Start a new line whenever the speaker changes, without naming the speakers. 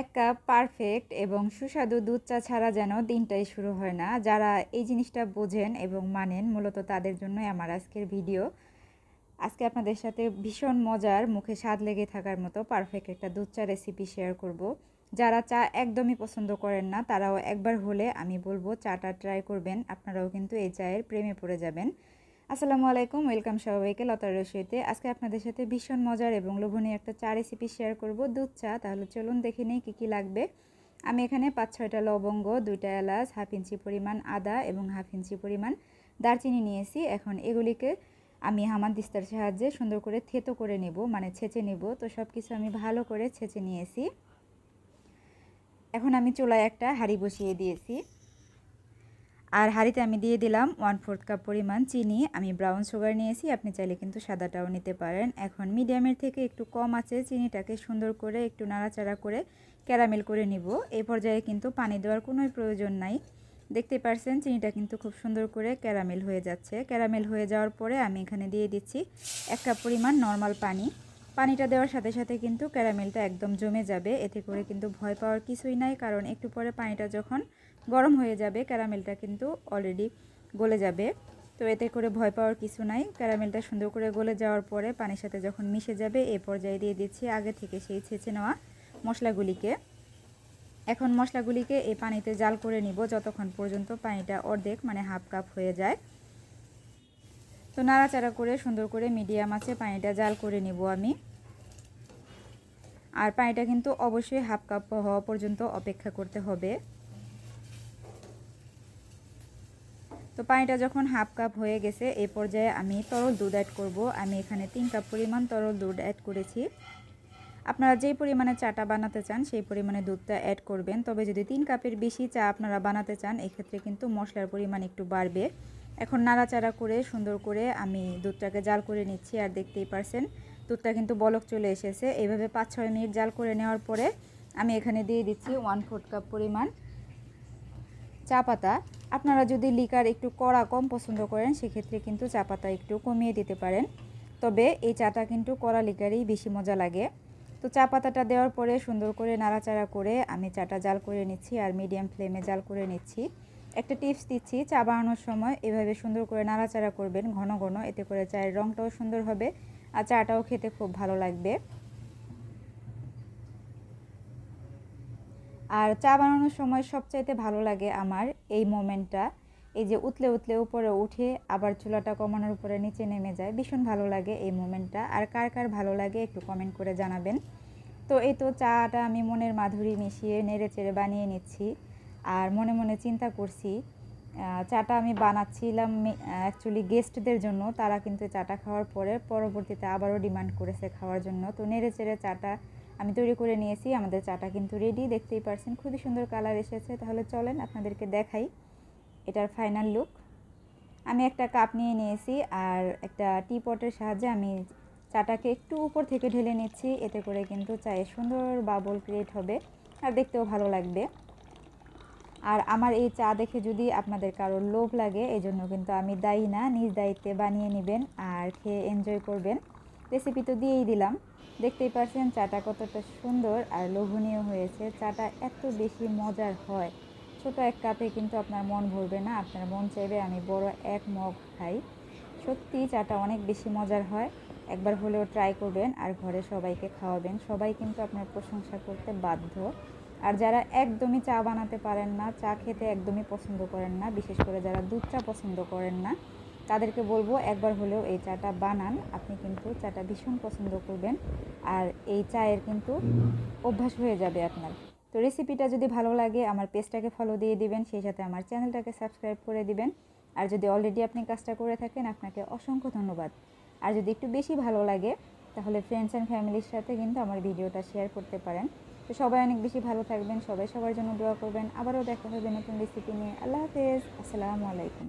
এক cup perfect এবং সুস্বাদু দুধ চা ছাড়া যেন দিনটাই শুরু হয় না। যারা এই জিনিসটা বোঝেন এবং মানেন মূলত তাদের জন্যই আমার আজকের ভিডিও। আজকে আপনাদের সাথে ভীষণ মজার, মুখে স্বাদ লেগে থাকার মতো পারফেক্ট একটা দুধ চা রেসিপি শেয়ার করব। যারা চা একদমই পছন্দ করেন না তারাও একবার হলে আমি বলবো চাটা ট্রাই করবেন, আপনারাও কিন্তু এই চায়ের প্রেমে পড়ে যাবেন। আসসালামু আলাইকুম, ওয়েলকাম সবাইকে লতার রসইতে। আজকে আপনাদের সাথে ভীষণ মজার এবং লোভনীয় একটা চা রেসিপি শেয়ার করব, দুধ চা। তাহলে চলুন দেখে নেই কী কী লাগবে। আমি এখানে 5-6টা লবঙ্গ, 2টা এলাচ, হাফ ইঞ্চি পরিমাণ আদা এবং হাফ ইঞ্চি পরিমাণ দারচিনি নিয়েছি। এখন এগুলিকে আমি হামানদিস্তার সাহায্যে সুন্দর করে থেতো করে নেব, মানে ছেঁচে নেব। তো সব কিছু আমি ভালো করে ছেঁচে নিয়েছি। এখন আমি চুলায় একটা হাঁড়ি বসিয়ে দিয়েছি, আর হাঁড়িতে আমি দিয়ে দিলাম 1/4 কাপ পরিমাণ চিনি। আমি ব্রাউন সুগার নিয়েছি, আপনি চাইলে কিন্তু সাদাটাও নিতে পারেন। এখন মিডিয়ামের থেকে একটু কম আছে চিনিটাকে সুন্দর করে একটু নাড়াচাড়া করে ক্যারামেল করে নিব। এই পর্যায়ে কিন্তু পানি দেওয়ার কোনো প্রয়োজন নাই। দেখতে পারছেন চিনিটা কিন্তু খুব সুন্দর করে ক্যারামেল হয়ে যাচ্ছে। ক্যারামেল হয়ে যাওয়ার পরে আমি এখানে দিয়ে দিচ্ছি 1 কাপ পরিমাণ নর্মাল পানি। পানিটা দেওয়ার সাথে সাথে কিন্তু ক্যারামেলটা একদম জমে যাবে, এতে করে কিন্তু ভয় পাওয়ার কিছুই নাই, কারণ একটু পরে পানিটা যখন গরম হয়ে যাবে ক্যারামেলটা কিন্তু অলরেডি গলে যাবে। তো এতে করে ভয় পাওয়ার কিছু নাই। ক্যারামেলটা সুন্দর করে গলে যাওয়ার পরে পানির সাথে যখন মিশে যাবে এই পর্যায়ে দিয়ে দিচ্ছি আগে থেকে সেই ছেঁচে নেওয়া মশলাগুলিকে। এখন মশলাগুলিকে এই পানিতে জাল করে নিব যতক্ষণ পর্যন্ত পানিটা অর্ধেক মানে হাফ কাপ হয়ে যায়। তো নাড়াচাড়া করে সুন্দর করে মিডিয়াম আঁচে পানিটা জাল করে নিব আমি। আর পানিটা কিন্তু অবশ্যই হাফ কাপ হওয়া পর্যন্ত অপেক্ষা করতে হবে। তো পানিটা যখন হাফ কাপ হয়ে গেছে এই পর্যায়ে আমি তরল দুধ অ্যাড করব। আমি এখানে 3 কাপ পরিমাণ তরল দুধ অ্যাড করেছি। আপনারা যেই পরিমাণে চাটা বানাতে চান সেই পরিমাণে দুধটা অ্যাড করবেন। তবে যদি 3 কাপের বেশি চা আপনারা বানাতে চান এক্ষেত্রে কিন্তু মশলার পরিমাণ একটু বাড়বে। এখন নাড়াচাড়া করে সুন্দর করে আমি দুধটাকে জাল করে নিচ্ছি। আর দেখতেই পারছেন দুধটা কিন্তু বলক চলে এসেছে। এইভাবে 5-6 মিনিট জাল করে নেওয়ার পরে আমি এখানে দিয়ে দিচ্ছি 1/4 কাপ পরিমাণ চা পাতা। আপনারা যদি লিকার একটু কড়া কম পছন্দ করেন সেক্ষেত্রে কিন্তু চা পাতা একটু কমিয়ে দিতে পারেন। তবে এই চাটা কিন্তু কড়া লিকারেই বেশি মজা লাগে। তো চা পাতাটা দেওয়ার পরে সুন্দর করে নাড়াচাড়া করে আমি চাটা জাল করে নিচ্ছি, আর মিডিয়াম ফ্লেমে জাল করে নিচ্ছি। একটা টিপস দিচ্ছি, চা বানানোর সময় এভাবে সুন্দর করে নাড়াচাড়া করবেন ঘন ঘন, এতে করে চায়ের রঙটাও সুন্দর হবে আর চাটাও খেতে খুব ভালো লাগবে। আর চা বানানোর সময় সবচাইতে ভালো লাগে আমার এই মোমেন্টটা, এই যে উতলে উতলে উপরে উঠে আবার চুলাটা কমানোর উপরে নিচে নেমে যায়, ভীষণ ভালো লাগে এই মোমেন্টটা। আর কার কার ভালো লাগে একটু কমেন্ট করে জানাবেন। তো এই তো চাটা আমি মনের মাধুরী মিশিয়ে নেড়ে চেড়ে বানিয়ে নিচ্ছি। আর মনে মনে চিন্তা করছি চাটা আমি বানাচ্ছিলাম অ্যাকচুয়ালি গেস্টদের জন্য। তারা কিন্তু চাটা খাওয়ার পরে পরবর্তীতে আবারও ডিমান্ড করেছে খাওয়ার জন্য। তো নেড়ে চেড়ে চাটা আমি তৈরি করে নিয়েছি। আমাদের চাটা কিন্তু রেডি, দেখতেই পারছেন খুবই সুন্দর কালার এসেছে। তাহলে চলেন আপনাদেরকে দেখাই এটার ফাইনাল লুক। আমি একটা কাপ নিয়ে নিয়েছি আর একটা টি পটের সাহায্যে আমি চাটাকে একটু উপর থেকে ঢেলে নিচ্ছি। এতে করে কিন্তু চায়ে সুন্দর বাবল ক্রিয়েট হবে আর দেখতেও ভালো লাগবে। আর আমার এই চা দেখে যদি আপনাদের কারোর লোভ লাগে এই জন্য কিন্তু আমি দায়ী না, নিজ দায়িত্বে বানিয়ে নেবেন আর খেয়ে এনজয় করবেন। রেসিপি তো দিয়েই দিলাম, দেখতেই পাচ্ছেন চাটা কতটা সুন্দর আর লোভনীয় হয়েছে। চাটা এত বেশি মজার হয়, ছোট এক কাপে কিন্তু আপনার মন ভরবে না, আপনার মন চাইবে আমি বড় এক মগ খাই। সত্যি চাটা অনেক বেশি মজার হয়, একবার হলেও ট্রাই করবেন আর ঘরে সবাইকে খাওয়াবেন। সবাই কিন্তু আপনার প্রশংসা করতে বাধ্য। আর যারা একদমই চা বানাতে পারেন না, চা খেতে একদমই পছন্দ করেন না, বিশেষ করে যারা দুধ চা পছন্দ করেন না, তাদেরকে বলবো একবার হলেও এই চাটা বানান। আপনি কিন্তু চাটা ভীষণ পছন্দ করবেন আর এই চায়ের কিন্তু অভ্যাস হয়ে যাবে আপনার। তো রেসিপিটা যদি ভালো লাগে আমার পেজটাকে ফলো দিয়ে দিবেন, সেই সাথে আমার চ্যানেলটাকে সাবস্ক্রাইব করে দিবেন। আর যদি অলরেডি আপনি কাজটা করে থাকেন আপনাকে অসংখ্য ধন্যবাদ। আর যদি একটু বেশি ভালো লাগে তাহলে ফ্রেন্ডস অ্যান্ড ফ্যামিলির সাথে কিন্তু আমার ভিডিওটা শেয়ার করতে পারেন। তো সবাই অনেক বেশি ভালো থাকবেন, সবাই সবার জন্য দোয়া করবেন। আবারও দেখা হবে নতুন রেসিপি নিয়ে। আল্লাহ হাফেজ, আসসালামু আলাইকুম।